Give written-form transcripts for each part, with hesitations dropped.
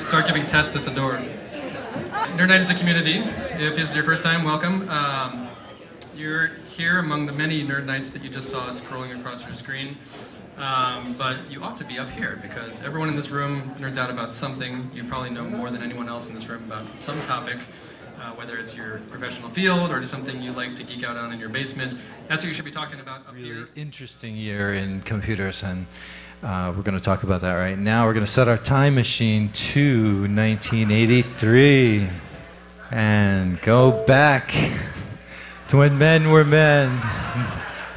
start giving tests at the door. Nerd Nite is a community. If this is your first time, welcome. You're here among the many Nerd Nites that you just saw scrolling across your screen. But you ought to be up here because everyone in this room nerds out about something. You probably know more than anyone else in this room about some topic, whether it's your professional field or just something you like to geek out on in your basement. That's what you should be talking about up here. Really interesting year in computers, and we're going to talk about that right now. We're going to set our time machine to 1983 and go back to when men were men,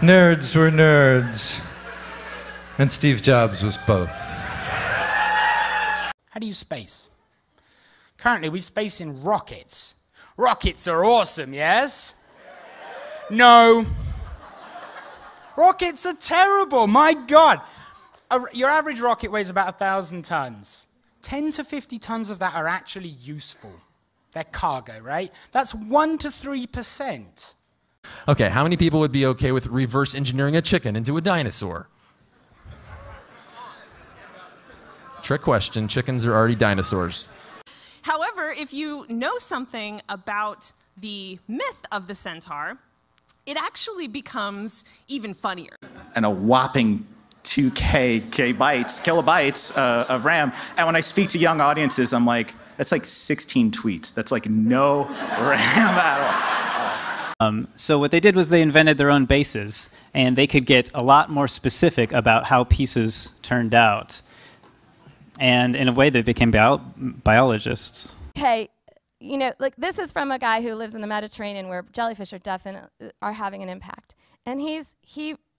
nerds were nerds, and Steve Jobs was both. How do you space? Currently, we space in rockets. Rockets are awesome, yes? No. Rockets are terrible, my God. Your average rocket weighs about 1,000 tons. 10 to 50 tons of that are actually useful. They're cargo, right? That's 1 to 3%. Okay, how many people would be okay with reverse engineering a chicken into a dinosaur? Trick question, chickens are already dinosaurs. However, if you know something about the myth of the centaur, it actually becomes even funnier. And a whopping 2K kilobytes of RAM. And when I speak to young audiences, I'm like, that's like 16 tweets. That's like no RAM at all. So what they did was they invented their own bases, and they could get a lot more specific about how pieces turned out. And in a way, they became biologists. Hey, you know, like this is from a guy who lives in the Mediterranean where jellyfish are definitely having an impact. And his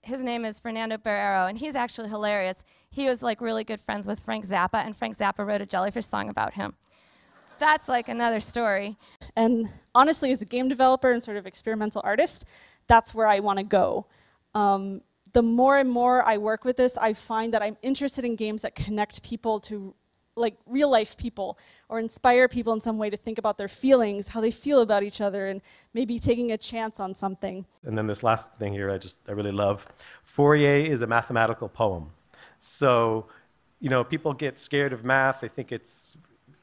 name is Fernando Barrero, and he's actually hilarious. He was like really good friends with Frank Zappa, and Frank Zappa wrote a jellyfish song about him. That's like another story. And honestly, as a game developer and sort of experimental artist, that's where I want to go. The more and more I work with this, I find that I'm interested in games that connect people to like real life people or inspire people in some way to think about their feelings, how they feel about each other, and maybe taking a chance on something. And then this last thing here I really love. Fourier is a mathematical poem. So, you know, people get scared of math. They think it's,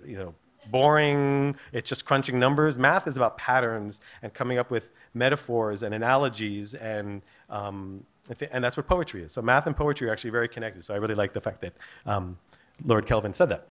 you know, boring, it's just crunching numbers. Math is about patterns and coming up with metaphors and analogies, and that's what poetry is. So math and poetry are actually very connected. So I really like the fact that Lord Kelvin said that.